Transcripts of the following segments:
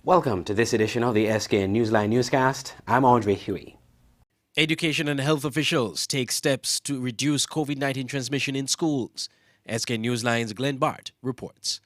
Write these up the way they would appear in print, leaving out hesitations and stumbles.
Welcome to this edition of the SKN Newsline Newscast. I'm Andre Huey. Education and health officials take steps to reduce COVID-19 transmission in schools. SKN Newsline's Glenn Bart reports.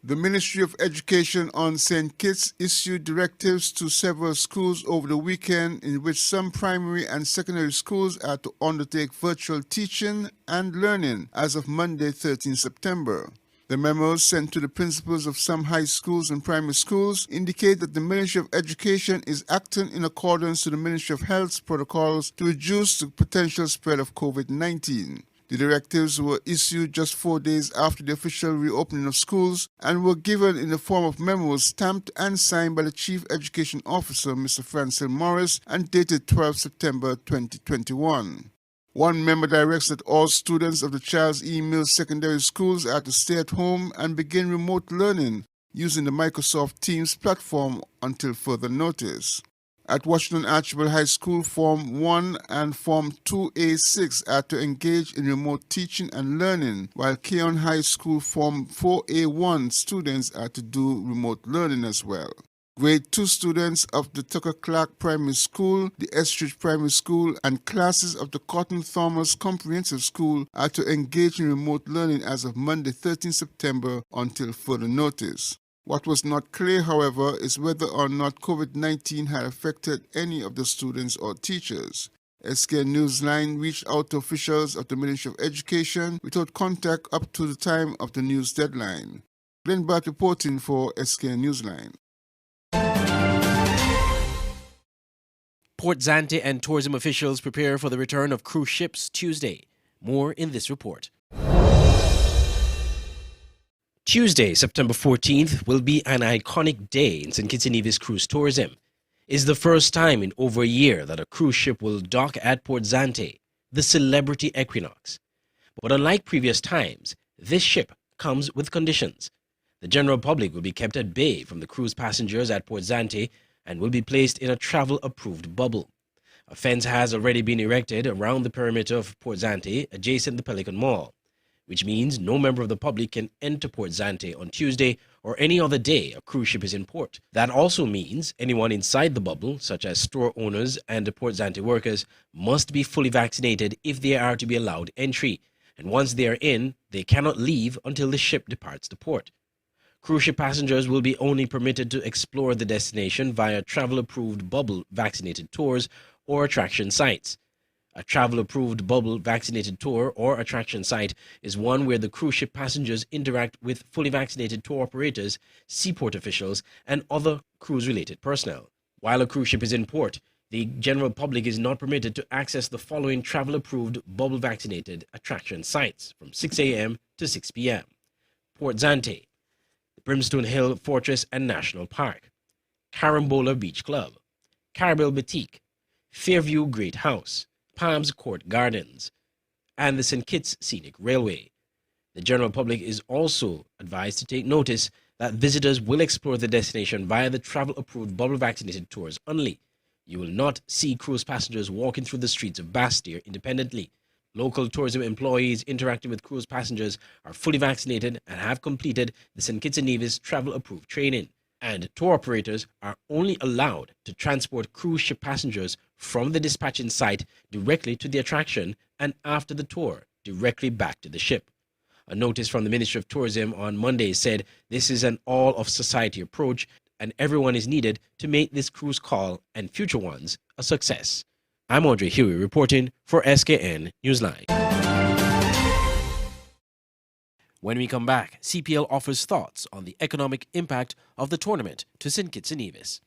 The Ministry of Education on St. Kitts issued directives to several schools over the weekend in which some primary and secondary schools are to undertake virtual teaching and learning as of Monday, 13 September. The memos sent to the principals of some high schools and primary schools indicate that the Ministry of Education is acting in accordance to the Ministry of Health's protocols to reduce the potential spread of COVID-19. The directives were issued just 4 days after the official reopening of schools and were given in the form of memos stamped and signed by the Chief Education Officer, Mr. Francil Morris, and dated 12 September 2021. One member directs that all students of the Charles E. Mills Secondary Schools are to stay at home and begin remote learning using the Microsoft Teams platform until further notice. At Washington Archibald High School, Form 1 and Form 2A6 are to engage in remote teaching and learning, while Keon High School Form 4A1 students are to do remote learning as well. Grade 2 students of the Tucker Clark Primary School, the Estridge Primary School, and classes of the Cotton Thomas Comprehensive School are to engage in remote learning as of Monday, 13 September until further notice. What was not clear, however, is whether or not COVID-19 had affected any of the students or teachers. SKN Newsline reached out to officials of the Ministry of Education without contact up to the time of the news deadline. Glenn Bart reporting for SKN Newsline. Port Zante and tourism officials prepare for the return of cruise ships Tuesday. More in this report. Tuesday, September 14th, will be an iconic day in St. Kitts and Nevis cruise tourism. It's the first time in over a year that a cruise ship will dock at Port Zante, the celebrity equinox. But unlike previous times, this ship comes with conditions. The general public will be kept at bay from the cruise passengers at Port Zante and will be placed in a travel-approved bubble. A fence has already been erected around the perimeter of Port Zante, adjacent the Pelican Mall, which means no member of the public can enter Port Zante on Tuesday or any other day a cruise ship is in port. That also means anyone inside the bubble, such as store owners and the Port Zante workers, must be fully vaccinated if they are to be allowed entry. And once they are in, they cannot leave until the ship departs the port. Cruise ship passengers will be only permitted to explore the destination via travel-approved bubble vaccinated tours or attraction sites. A travel-approved bubble vaccinated tour or attraction site is one where the cruise ship passengers interact with fully vaccinated tour operators, seaport officials, and other cruise-related personnel. While a cruise ship is in port, the general public is not permitted to access the following travel-approved bubble vaccinated attraction sites from 6 a.m. to 6 p.m. Port Zante, Brimstone Hill Fortress and National Park, Carambola Beach Club, Carabel Boutique, Fairview Great House, Palms Court Gardens, and the St. Kitts Scenic Railway. The general public is also advised to take notice that visitors will explore the destination via the travel-approved bubble-vaccinated tours only. You will not see cruise passengers walking through the streets of Basseterre independently. Local tourism employees interacting with cruise passengers are fully vaccinated and have completed the St. Kitts and Nevis travel-approved training. And tour operators are only allowed to transport cruise ship passengers from the dispatching site directly to the attraction and after the tour directly back to the ship. A notice from the Ministry of Tourism on Monday said this is an all-of-society approach and everyone is needed to make this cruise call and future ones a success. I'm Andre Huey reporting for SKN Newsline. When we come back, CPL offers thoughts on the economic impact of the tournament to St. Kitts and Nevis.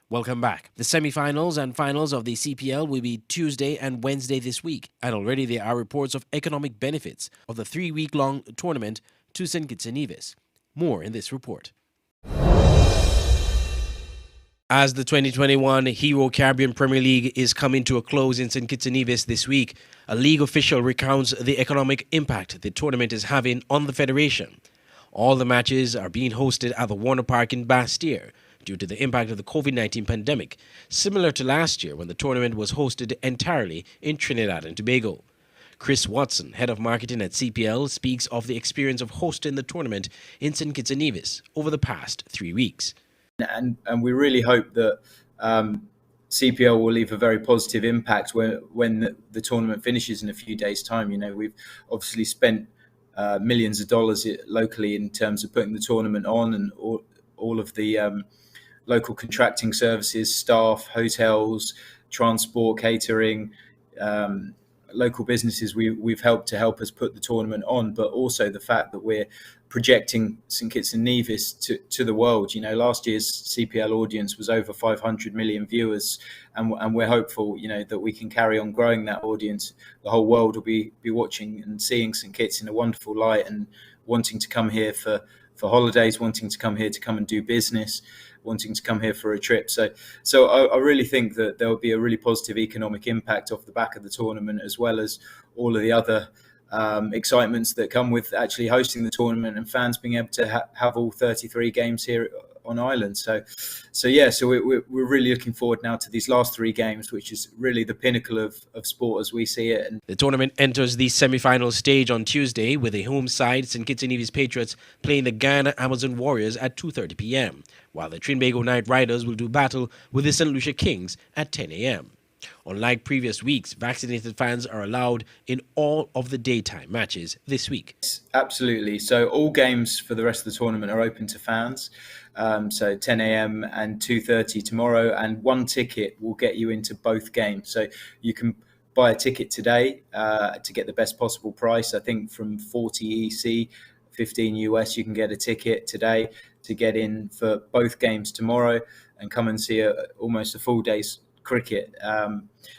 Welcome back. The semi-finals and finals of the CPL will be Tuesday and Wednesday this week, and already there are reports of economic benefits of the 3-week-long tournament to St. Kitts and Nevis. More in this report. As the 2021 Hero Caribbean Premier League is coming to a close in St. Kitts and Nevis this week, a league official recounts the economic impact the tournament is having on the federation. All the matches are being hosted at the Warner Park in Bastyr due to the impact of the COVID-19 pandemic, similar to last year when the tournament was hosted entirely in Trinidad and Tobago. Chris Watson, head of marketing at CPL, speaks of the experience of hosting the tournament in St. Kitts and Nevis over the past 3 weeks. And we really hope that CPL will leave a very positive impact when the tournament finishes in a few days' time. You know, we've obviously spent millions of dollars locally in terms of putting the tournament on, and all of the local contracting services, staff, hotels, transport, catering, local businesses we've helped us put the tournament on, but also the fact that we're projecting St. Kitts and Nevis to the world. You know, last year's CPL audience was over 500 million viewers, and we're hopeful, you know, that we can carry on growing that audience. The whole world will be watching and seeing St. Kitts in a wonderful light, and wanting to come here for holidays, wanting to come here to come and do business, wanting to come here for a trip. So I really think that there will be a really positive economic impact off the back of the tournament, as well as all of the other excitements that come with actually hosting the tournament and fans being able to have all 33 games here on island. So we're really looking forward now to these last 3 games, which is really the pinnacle of sport as we see it. And the tournament enters the semi-final stage on Tuesday with the home side St. Kitts and Nevis Patriots playing the Guyana Amazon Warriors at 2:30 p.m, while the Trinbago Knight Riders will do battle with the St. Lucia Kings at 10 a.m. Unlike previous weeks, vaccinated fans are allowed in all of the daytime matches this week. Absolutely. So all games for the rest of the tournament are open to fans. So 10 a.m. and 2:30 tomorrow, and 1 ticket will get you into both games. So you can buy a ticket today to get the best possible price. I think from 40 EC, 15 US, you can get a ticket today to get in for both games tomorrow and come and see almost a full day's cricket.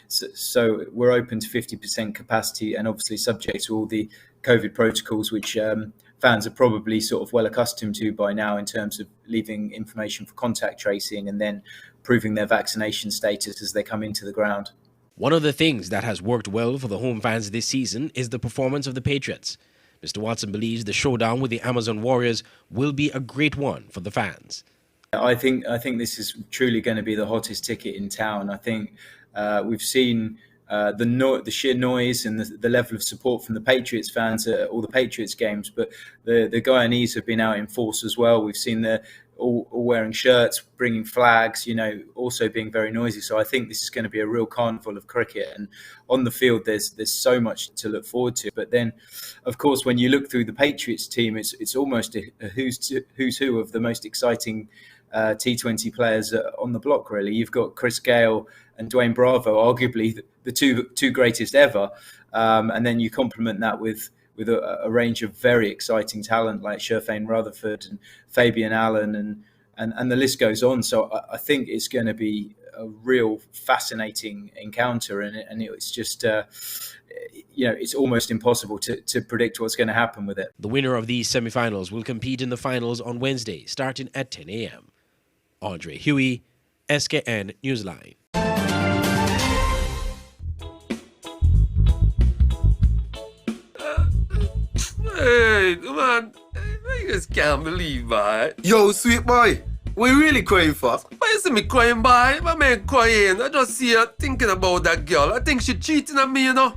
So we're open to 50% capacity, and obviously subject to all the COVID protocols, which fans are probably sort of well accustomed to by now, in terms of leaving information for contact tracing and then proving their vaccination status as they come into the ground. One of the things that has worked well for the home fans this season is the performance of the Patriots. Mr. Watson believes the showdown with the Amazon Warriors will be a great one for the fans. I think this is truly going to be the hottest ticket in town. I think we've seen the sheer noise and the level of support from the Patriots fans at all the Patriots games, but the Guyanese have been out in force as well. We've seen them all wearing shirts, bringing flags, you know, also being very noisy. So I think this is going to be a real carnival of cricket, and on the field there's so much to look forward to. But then, of course, when you look through the Patriots team, it's almost a who's who of the most exciting T20 players on the block, really. You've got Chris Gale and Dwayne Bravo, arguably the two greatest ever, and then you complement that with a range of very exciting talent like Sherfane Rutherford and Fabian Allen, and the list goes on. So I think it's going to be a real fascinating encounter, and it's just it's almost impossible to predict what's going to happen with it. The winner of these semi-finals will compete in the finals on Wednesday, starting at 10 a.m. Andre Huey, SKN Newsline. Hey, man, I just can't believe that. Yo, sweet boy, what you really crying for? Why you see me crying, boy? What me crying? I just see her thinking about that girl. I think she cheating on me, you know.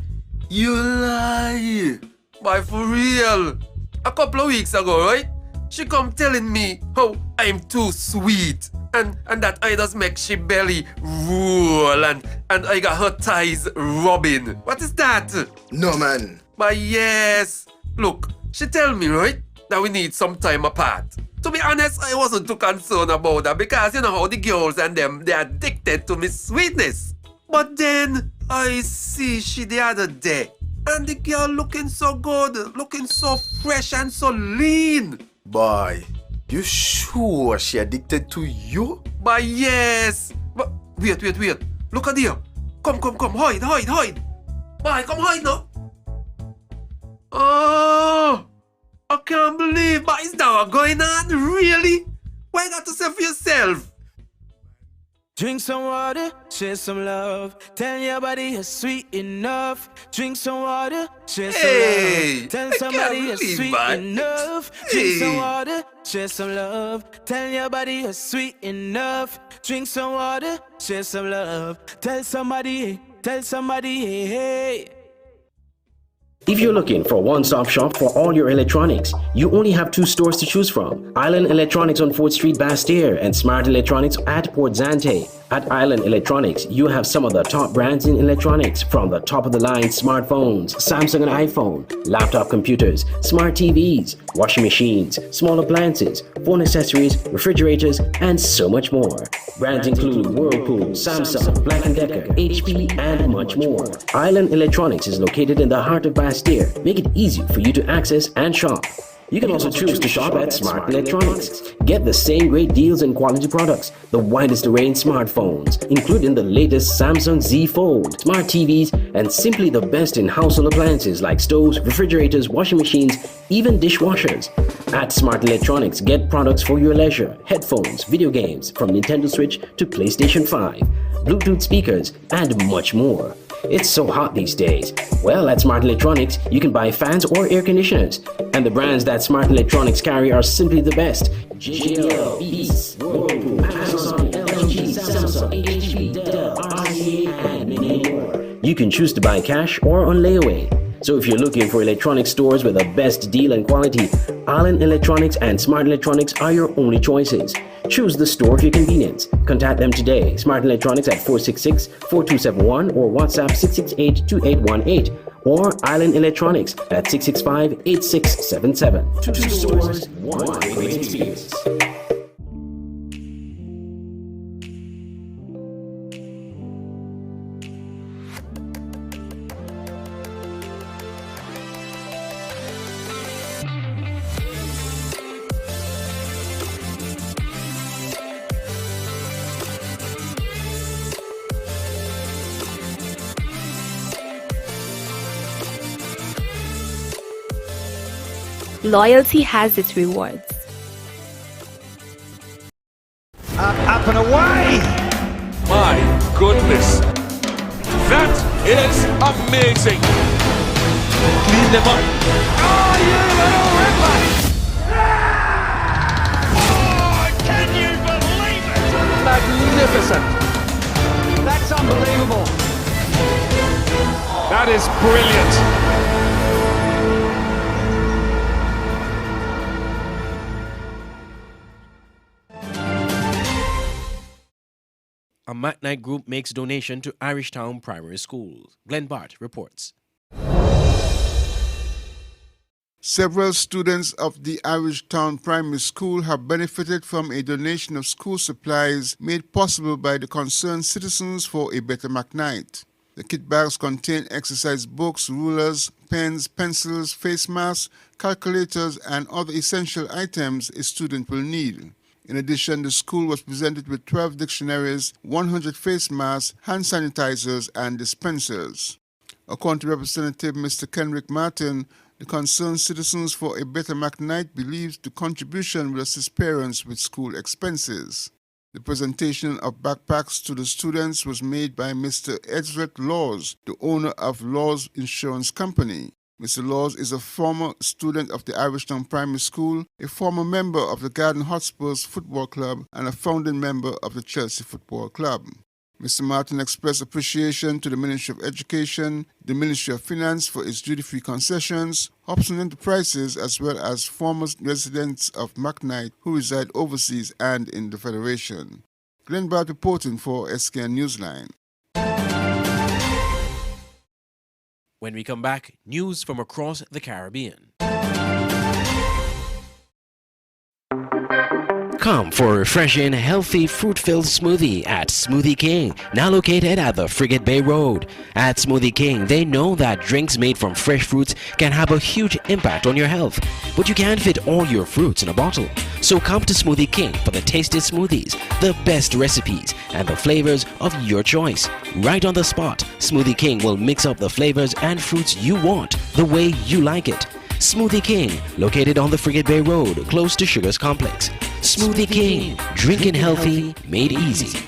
You lie. Boy, for real. A couple of weeks ago, right? She come telling me how I'm too sweet, and that I just make she belly roll, and I got her thighs rubbing. What is that? No, man. But yes. Look, she tell me, right, that we need some time apart. To be honest, I wasn't too concerned about that, because you know how the girls and them, they're addicted to me sweetness. But then I see she the other day, and the girl looking so good, looking so fresh and so lean. Boy, You sure she addicted to you? But yes. But wait. Look at there. Come. Hide. Boy, come hide now. Oh, I can't believe. But is that what going on? Really? Why you got to say for yourself? Drink some water, share some love. Tell your body you're sweet enough. Drink some water, share some Hey, love. Tell I somebody can't you're believe, sweet man. enough. Hey. Drink some water, share some love. Tell your body you're sweet enough. Drink some water, share some love. Tell somebody, hey. If you're looking for a one-stop shop for all your electronics, you only have 2 stores to choose from. Island Electronics on 4th Street, Bastyr, and Smart Electronics at Port Zante. At Island Electronics, you have some of the top brands in electronics, from the top-of-the-line smartphones, Samsung and iPhone, laptop computers, smart TVs, washing machines, small appliances, phone accessories, refrigerators, and so much more. Brands include Whirlpool, Samsung, Black & Decker, HP, and much more. Island Electronics is located in the heart of Bastyr. Make it easy for you to access and shop. You can also choose to shop at Smart Electronics. Get the same great deals and quality products, the widest array in smartphones, including the latest Samsung Z Fold, smart TVs, and simply the best in household appliances like stoves, refrigerators, washing machines, even dishwashers. At Smart Electronics, get products for your leisure, headphones, video games, from Nintendo Switch to PlayStation 5, Bluetooth speakers, and much more. It's so hot these days. Well, at Smart Electronics, you can buy fans or air conditioners. And the brands that Smart Electronics carry are simply the best. JL, Beats, Whirlpool, Panasonic, LG, Samsung, HP, Dell, RCA, and many more. You can choose to buy cash or on layaway. So if you're looking for electronic stores with the best deal and quality, Island Electronics and Smart Electronics are your only choices. Choose the store of your convenience. Contact them today. Smart Electronics at 466-4271 or WhatsApp 668-2818 or Island Electronics at 665-8677. 2 stores, 1 great experience. Loyalty has its rewards. Up and away! My goodness. That is amazing. Clean them up. Oh, you little ripper! Oh, can you believe it? Magnificent. That's unbelievable. That is brilliant. A Mac Night group makes donation to Irishtown Primary School. Glenn Bart reports. Several students of the Irishtown Primary School have benefited from a donation of school supplies made possible by the concerned citizens for a better Mac Night. The kit bags contain exercise books, rulers, pens, pencils, face masks, calculators, and other essential items a student will need. In addition, the school was presented with 12 dictionaries, 100 face masks, hand sanitizers, and dispensers. According to Representative Mr. Kenrick Martin, the concerned citizens for a better Mac Night believes the contribution will assist parents with school expenses. The presentation of backpacks to the students was made by Mr. Ezrat Laws, the owner of Laws Insurance Company. Mr. Laws is a former student of the Irishtown Primary School, a former member of the Garden Hotspurs Football Club, and a founding member of the Chelsea Football Club. Mr. Martin expressed appreciation to the Ministry of Education, the Ministry of Finance for its duty-free concessions, Hobson Enterprises, as well as former residents of McKnight who reside overseas and in the Federation. Glenn Bart reporting for SKN Newsline. When we come back, news from across the Caribbean. Come for a refreshing, healthy, fruit-filled smoothie at Smoothie King, now located at the Frigate Bay Road. At Smoothie King, they know that drinks made from fresh fruits can have a huge impact on your health, but you can't fit all your fruits in a bottle. So come to Smoothie King for the tastiest smoothies, the best recipes, and the flavors of your choice. Right on the spot, Smoothie King will mix up the flavors and fruits you want the way you like it. Smoothie King, located on the Frigate Bay Road, close to Sugars Complex. Smoothie King, drinking healthy, made easy.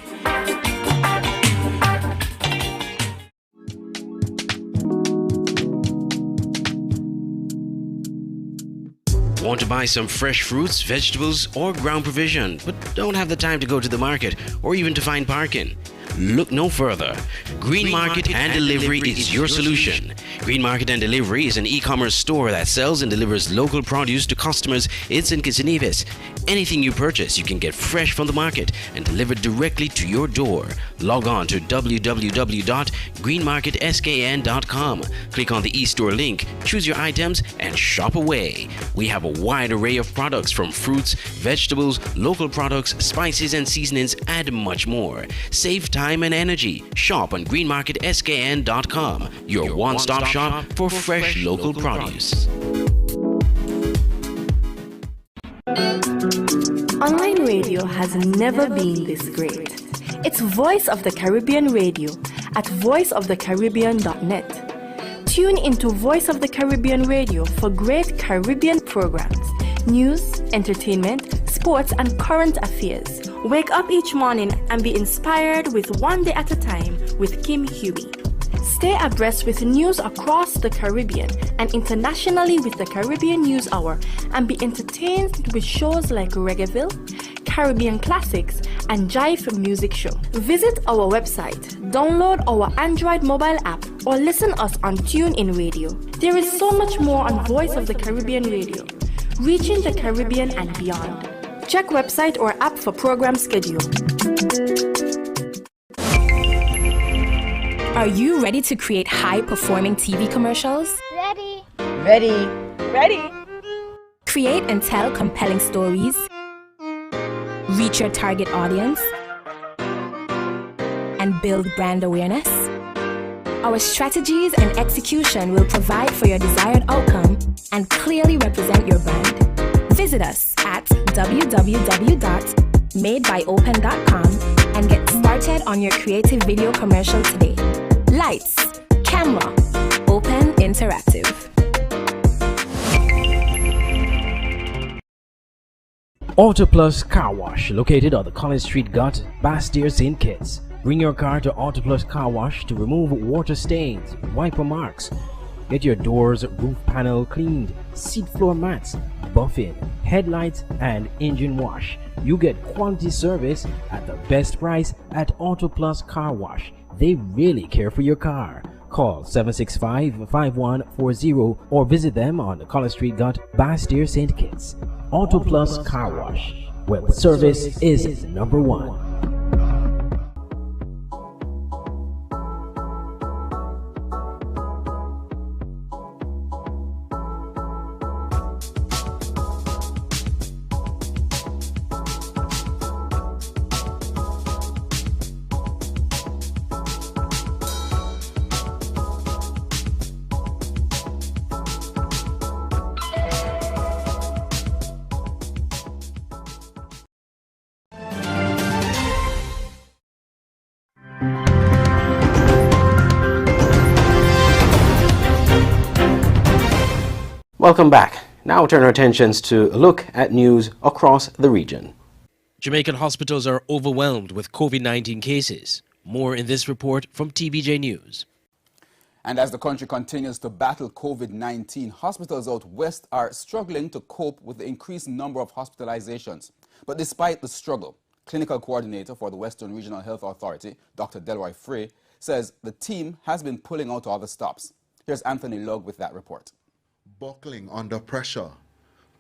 Want to buy some fresh fruits, vegetables, or ground provision, but don't have the time to go to the market or even to find parking? Look no further. Green Market and Delivery is your solution. Green Market and Delivery is an e-commerce store that sells and delivers local produce to customers in St. Kitts and Nevis. Anything you purchase, you can get fresh from the market and delivered directly to your door. Log on to www.greenmarketskn.com. Click on the e-store link, choose your items, and shop away. We have a wide array of products from fruits, vegetables, local products, spices and seasonings, and much more. Save time and energy. Shop on greenmarketskn.com, your one-stop shop for fresh local produce. Online radio has never been this great. It's Voice of the Caribbean Radio at voiceofthecaribbean.net. Tune into Voice of the Caribbean Radio for great Caribbean programs, news, entertainment, sports, and current affairs. Wake up each morning and be inspired with One Day at a Time with Kim Huey. Stay abreast with news across the Caribbean and internationally with the Caribbean News Hour, and be entertained with shows like Reggaeville, Caribbean Classics, and Jive Music Show. Visit our website, download our Android mobile app, or listen us on TuneIn Radio. There is so much more on Voice of the Caribbean Radio, reaching the Caribbean and beyond. Check website or app for program schedule. Are you ready to create high-performing TV commercials? Ready. Ready. Ready. Create and tell compelling stories. Reach your target audience. And build brand awareness. Our strategies and execution will provide for your desired outcome and clearly represent your brand. Visit us at www.MakeByOpen.com and get started on your creative video commercial today. Lights, camera, open interactive. Auto Plus Car Wash, located on the College Street Gut, Bastyr, St. Kitts. Bring your car to Auto Plus Car Wash to remove water stains, wiper marks. Get your doors, roof panel cleaned, seat floor mats, buffing, headlights, and engine wash. You get quality service at the best price at Auto Plus Car Wash. They really care for your car. Call 765-5140 or visit them on the College Street Gut, Bastyr, St. Kitts. Auto Plus Car Wash, where the service is number one. Welcome back. Now turn our attentions to a look at news across the region. Jamaican hospitals are overwhelmed with COVID-19 cases. More in this report from TBJ News. And as the country continues to battle COVID-19, hospitals out west are struggling to cope with the increased number of hospitalizations. But despite the struggle, clinical coordinator for the Western Regional Health Authority, Dr. Delroy Frey, says the team has been pulling out all the stops. Here's Anthony Lugg with that report. Buckling under pressure,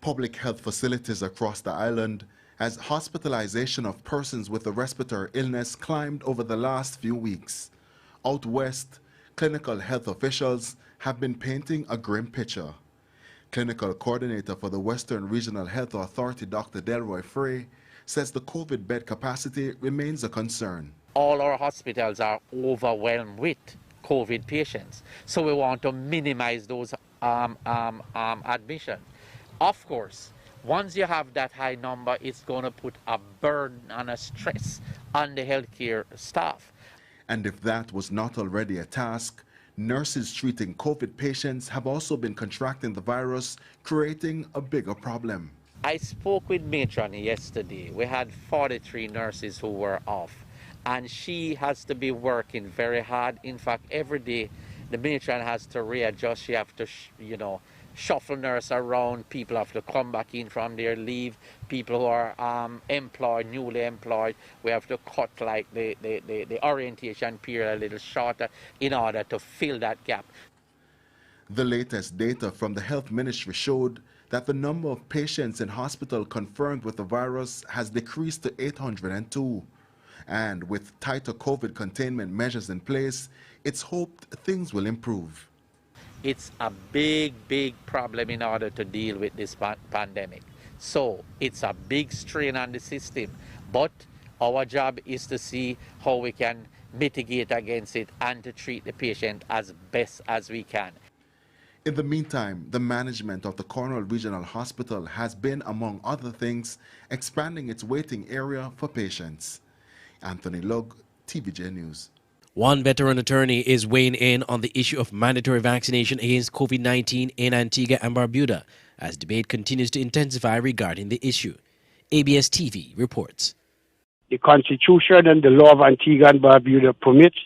public health facilities across the island as hospitalization of persons with a respiratory illness climbed over the last few weeks. Out west, clinical health officials have been painting a grim picture. Clinical coordinator for the Western Regional Health Authority, Dr. Delroy Frey, says the COVID bed capacity remains a concern. All our hospitals are overwhelmed with COVID patients, so we want to minimize those admissions. Of course, once you have that high number, it's going to put a burden and a stress on the healthcare staff. And if that was not already a task, nurses treating COVID patients have also been contracting the virus, creating a bigger problem. I spoke with Matron yesterday. We had 43 nurses who were off, and she has to be working very hard. In fact, every day the matron has to readjust. She has to, shuffle nurse around. People have to come back in from their leave. People who are employed, newly employed, we have to cut like the orientation period a little shorter in order to fill that gap. The latest data from the Health Ministry showed that the number of patients in hospital confirmed with the virus has decreased to 802. And with tighter COVID containment measures in place, it's hoped things will improve. It's a big, big problem in order to deal with this pandemic. So it's a big strain on the system. But our job is to see how we can mitigate against it and to treat the patient as best as we can. In the meantime, the management of the Cornwall Regional Hospital has been, among other things, expanding its waiting area for patients. Anthony Lugg, TVJ News. One veteran attorney is weighing in on the issue of mandatory vaccination against COVID-19 in Antigua and Barbuda as debate continues to intensify regarding the issue. ABS TV reports. The Constitution and the law of Antigua and Barbuda permits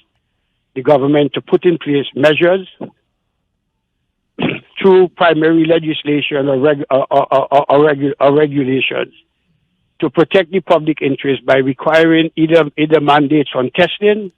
the government to put in place measures through primary legislation or regulations to protect the public interest by requiring either mandates on testing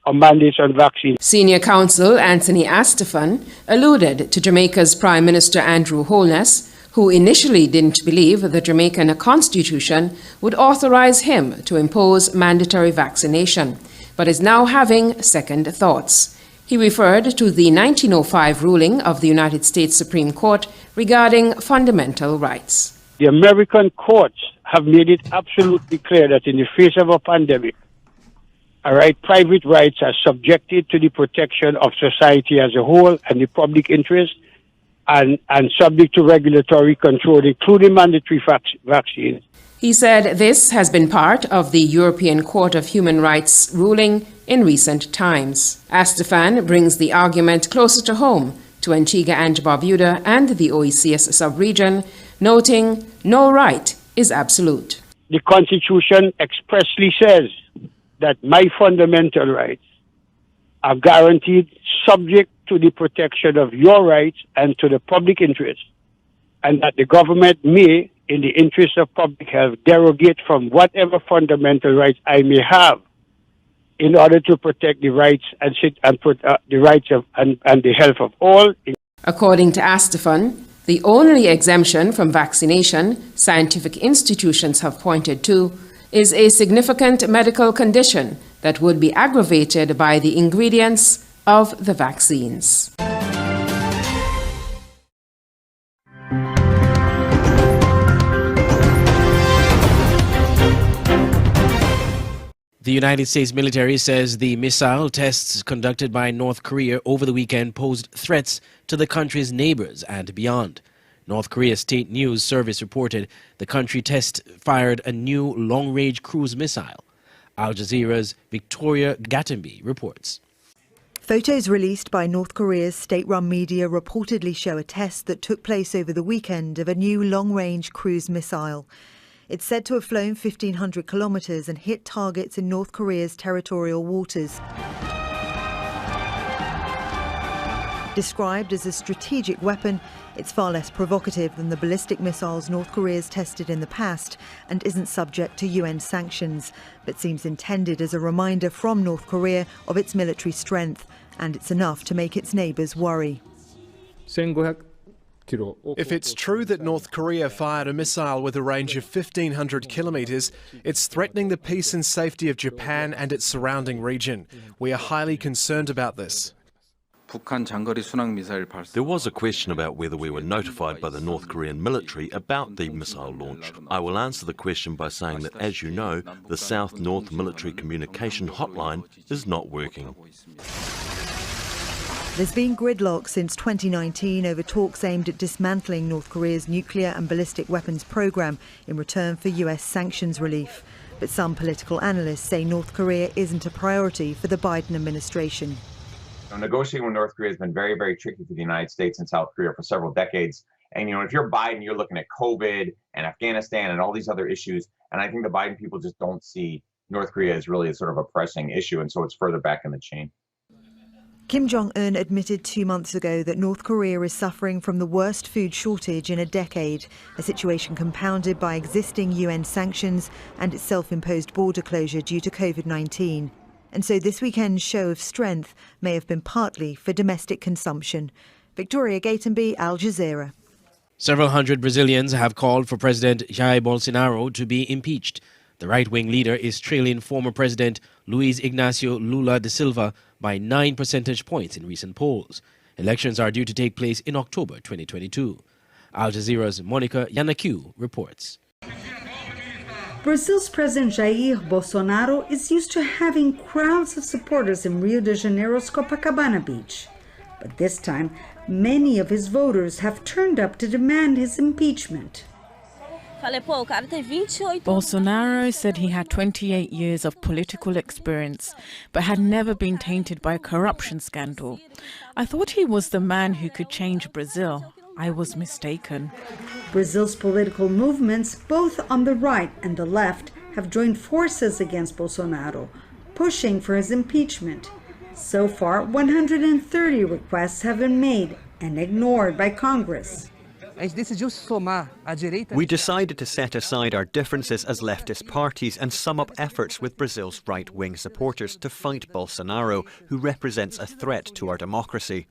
or mandates on vaccine. Senior counsel Anthony Astefan alluded to Jamaica's Prime Minister Andrew Holness, who initially didn't believe the Jamaican constitution would authorize him to impose mandatory vaccination, but is now having second thoughts. He referred to the 1905 ruling of the United States Supreme Court regarding fundamental rights. The American courts have made it absolutely clear that in the face of a pandemic, private rights are subjected to the protection of society as a whole and the public interest and subject to regulatory control, including mandatory vaccines. He said this has been part of the European Court of Human Rights ruling in recent times. Astefan brings the argument closer to home to Antigua and Barbuda and the OECS sub-region, noting no right is absolute. The Constitution expressly says that my fundamental rights are guaranteed subject to the protection of your rights and to the public interest, and that the government may, in the interest of public health, derogate from whatever fundamental rights I may have in order to protect the rights and the rights of and the health of all. According to Astefan, the only exemption from vaccination scientific institutions have pointed to is a significant medical condition that would be aggravated by the ingredients of the vaccines. The United States military says the missile tests conducted by North Korea over the weekend posed threats to the country's neighbors and beyond. North Korea's State News Service reported the country fired a new long-range cruise missile. Al Jazeera's Victoria Gatambi reports. Photos released by North Korea's state-run media reportedly show a test that took place over the weekend of a new long-range cruise missile. It's said to have flown 1,500 kilometers and hit targets in North Korea's territorial waters. Described as a strategic weapon, it's far less provocative than the ballistic missiles North Korea's tested in the past and isn't subject to UN sanctions, but seems intended as a reminder from North Korea of its military strength, and it's enough to make its neighbours worry. If it's true that North Korea fired a missile with a range of 1,500 kilometres, it's threatening the peace and safety of Japan and its surrounding region. We are highly concerned about this. There was a question about whether we were notified by the North Korean military about the missile launch. I will answer the question by saying that, as you know, the South-North Military Communication Hotline is not working. There's been gridlock since 2019 over talks aimed at dismantling North Korea's nuclear and ballistic weapons program in return for US sanctions relief. But some political analysts say North Korea isn't a priority for the Biden administration. Negotiating with North Korea has been very, very tricky for the United States and South Korea for several decades. And, if you're Biden, you're looking at COVID and Afghanistan and all these other issues. And I think the Biden people just don't see North Korea as really a sort of a pressing issue. And so it's further back in the chain. Kim Jong-un admitted 2 months ago that North Korea is suffering from the worst food shortage in a decade, a situation compounded by existing UN sanctions and its self-imposed border closure due to COVID-19. And so this weekend's show of strength may have been partly for domestic consumption. Victoria Gatenby, Al Jazeera. Several hundred Brazilians have called for President Jair Bolsonaro to be impeached. The right-wing leader is trailing former President Luiz Inácio Lula da Silva by 9 percentage points in recent polls. Elections are due to take place in October 2022. Al Jazeera's Monica Yanakiu reports. Brazil's President Jair Bolsonaro is used to having crowds of supporters in Rio de Janeiro's Copacabana beach. But this time, many of his voters have turned up to demand his impeachment. Bolsonaro said he had 28 years of political experience, but had never been tainted by a corruption scandal. I thought he was the man who could change Brazil. I was mistaken. Brazil's political movements, both on the right and the left, have joined forces against Bolsonaro, pushing for his impeachment. So far, 130 requests have been made and ignored by Congress. We decided to set aside our differences as leftist parties and sum up efforts with Brazil's right-wing supporters to fight Bolsonaro, who represents a threat to our democracy.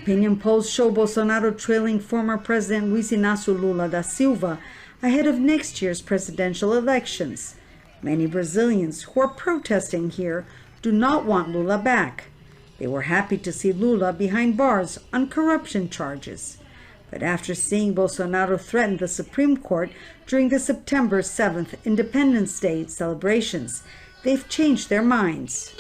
Opinion polls show Bolsonaro trailing former President Luiz Inácio Lula da Silva ahead of next year's presidential elections. Many Brazilians who are protesting here do not want Lula back. They were happy to see Lula behind bars on corruption charges. But after seeing Bolsonaro threaten the Supreme Court during the September 7th Independence Day celebrations, they've changed their minds.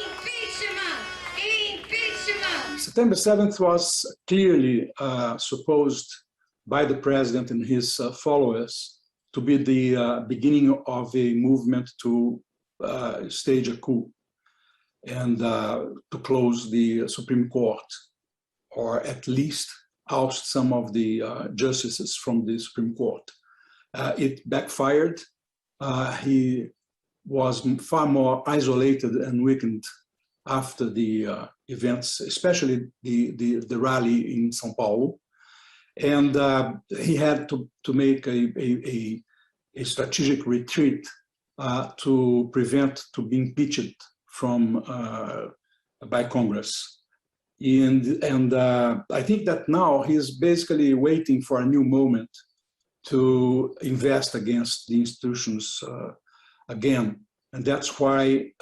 September 7th was clearly supposed by the president and his followers to be the beginning of a movement to stage a coup and to close the Supreme Court, or at least oust some of the justices from the Supreme Court. It backfired. He was far more isolated and weakened after the events, especially the rally in São Paulo. And he had to make a strategic retreat to prevent to be impeached from by Congress. And I think that now he's basically waiting for a new moment to invest against the institutions again. And that's why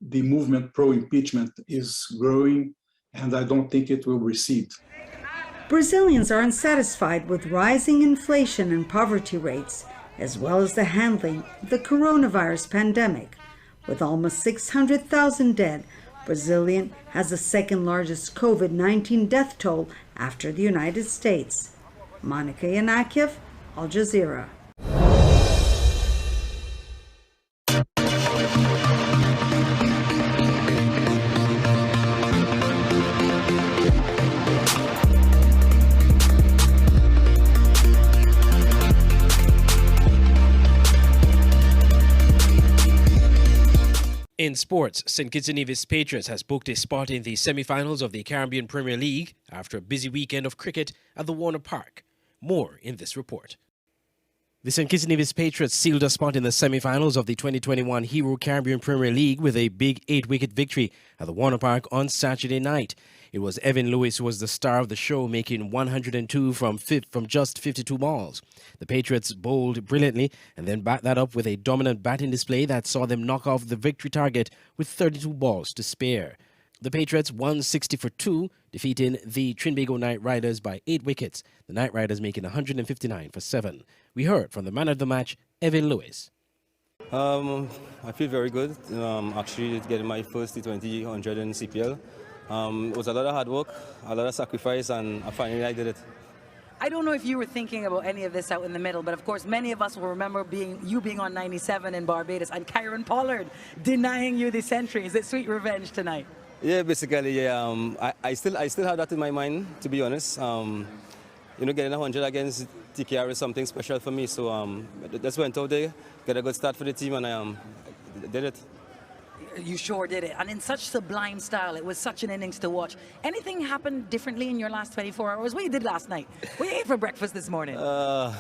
the movement pro-impeachment is growing, and I don't think it will recede. Brazilians are unsatisfied with rising inflation and poverty rates, as well as the handling of the coronavirus pandemic. With almost 600,000 dead, Brazil has the second largest COVID-19 death toll after the United States. Monica Yanakiev, Al Jazeera. In sports, St. Kitts and Nevis Patriots has booked a spot in the semi-finals of the Caribbean Premier League after a busy weekend of cricket at the Warner Park. More in this report. The St. Kitts and Nevis Patriots sealed a spot in the semi-finals of the 2021 Hero Caribbean Premier League with a big 8-wicket victory at the Warner Park on Saturday night. It was Evan Lewis who was the star of the show, making 102 from just 52 balls. The Patriots bowled brilliantly and then backed that up with a dominant batting display that saw them knock off the victory target with 32 balls to spare. The Patriots won 60-2, defeating the Trinbago Knight Riders by 8 wickets, the Knight Riders making 159 for 7. We heard from the man of the match, Evan Lewis. I feel very good. Actually, getting my first T20 100 in CPL. It was a lot of hard work, a lot of sacrifice, and finally I did it. I don't know if you were thinking about any of this out in the middle, but of course many of us will remember you being on 97 in Barbados and Kieran Pollard denying you the century. Is it sweet revenge tonight? Yeah, basically, yeah. I still have that in my mind, to be honest. Getting 100 against TKR is something special for me. So just went out there, got a good start for the team, and I did it. You sure did it. And in such sublime style, it was such an innings to watch. Anything happened differently in your last 24 hours? What you did last night? What you ate for breakfast this morning? I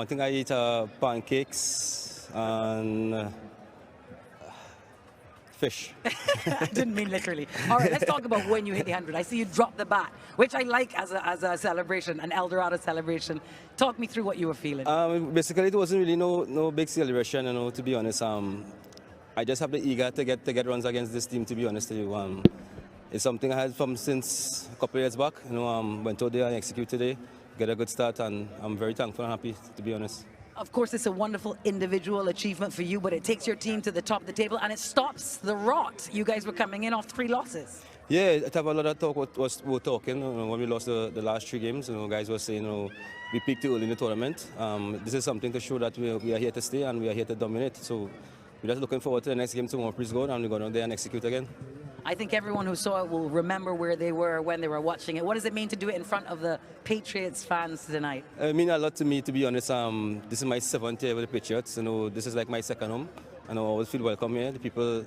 think I ate pancakes and fish. I didn't mean literally. All right, let's talk about when you hit the 100. I see you drop the bat, which I like as a celebration, an Eldorado celebration. Talk me through what you were feeling. Basically, it wasn't really no big celebration, to be honest. I just have the eager to get runs against this team, to be honest with you. It's something I had from since a couple of years back. Went out there and executed today, get a good start, and I'm very thankful and happy, to be honest. Of course, it's a wonderful individual achievement for you, but it takes your team to the top of the table, and it stops the rot. You guys were coming in off 3 losses. Yeah, I have a lot of talk. We're talking when we lost the last 3 games. Guys were saying, we peaked too early in the tournament. This is something to show that we are here to stay and we are here to dominate. So we're just looking forward to the next game tomorrow. Please go, and we're going out there and execute again. I think everyone who saw it will remember where they were when they were watching it. What does it mean to do it in front of the Patriots fans tonight? It means a lot to me, to be honest. This is my 7th year with the Patriots. This is like my second home. I always feel welcome here. The people,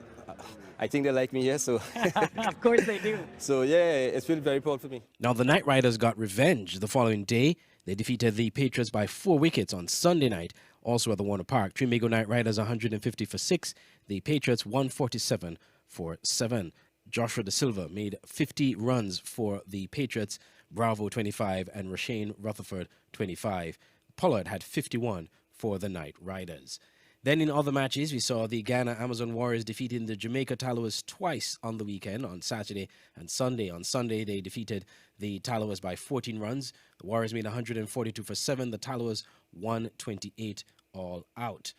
I think they like me here, so. Of course they do. So yeah, it's been very proud for me. Now the Knight Riders got revenge the following day. They defeated the Patriots by 4 wickets on Sunday night, also at the Warner Park. Trinbago Knight Riders 150 for 6. The Patriots 147 for 7. Joshua Da Silva made 50 runs for the Patriots, Bravo 25 and Rashane Rutherford 25. Pollard had 51 for the Knight Riders. Then in other matches, we saw the Ghana Amazon Warriors defeating the Jamaica Tallowers twice on the weekend, on Saturday and Sunday. On Sunday, they defeated the Tallowers by 14 runs. The Warriors made 142 for 7. The Tallowers 128 all out.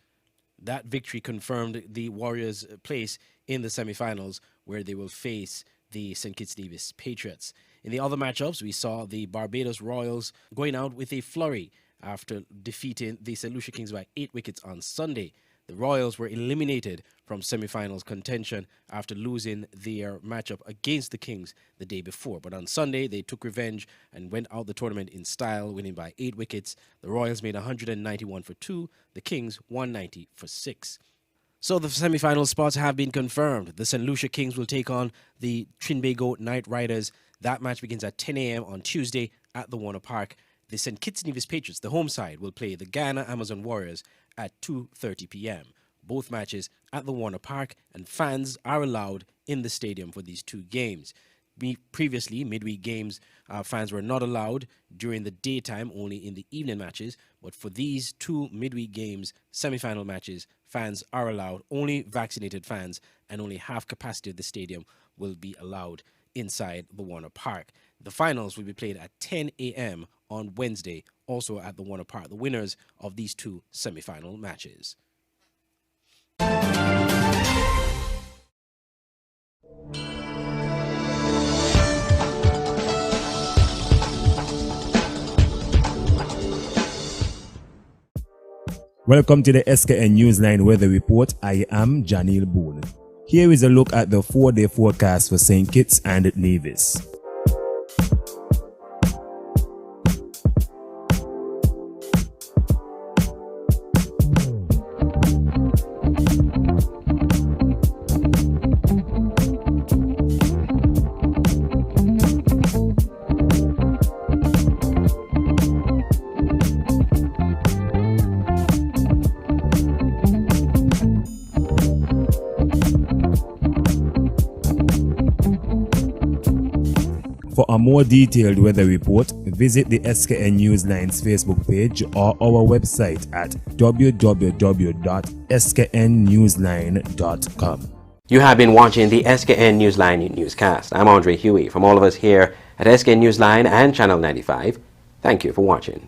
That victory confirmed the Warriors' place in the semifinals, where they will face the St. Kitts Nevis Patriots. In the other matchups, we saw the Barbados Royals going out with a flurry after defeating the St. Lucia Kings by 8 wickets on Sunday. The Royals were eliminated from semifinals contention after losing their matchup against the Kings the day before. But on Sunday, they took revenge and went out the tournament in style, winning by 8 wickets. The Royals made 191 for 2, the Kings 190 for 6. So the semifinal spots have been confirmed. The St. Lucia Kings will take on the Trinbago Knight Riders. That match begins at 10 a.m. on Tuesday at the Warner Park. The St. Kitts Nevis Patriots, the home side, will play the Ghana Amazon Warriors at 2:30 p.m. Both matches at the Warner Park, and fans are allowed in the stadium for these 2 games. Previously, midweek games, fans were not allowed during the daytime, only in the evening matches. But for these 2 midweek games, semifinal matches, fans are allowed. Only vaccinated fans and only half capacity of the stadium will be allowed inside the Warner Park. The finals will be played at 10 a.m. on Wednesday, also at the Warner Park. The winners of these 2 semifinal matches. Welcome to the SKN Newsline Weather Report. I am Janil Boone. Here is a look at the 4-day forecast for St. Kitts and Nevis. For a more detailed weather report, visit the SKN Newsline's Facebook page or our website at www.sknnewsline.com. You have been watching the SKN Newsline newscast. I'm Andre Huey. From all of us here at SKN Newsline and Channel 95, thank you for watching.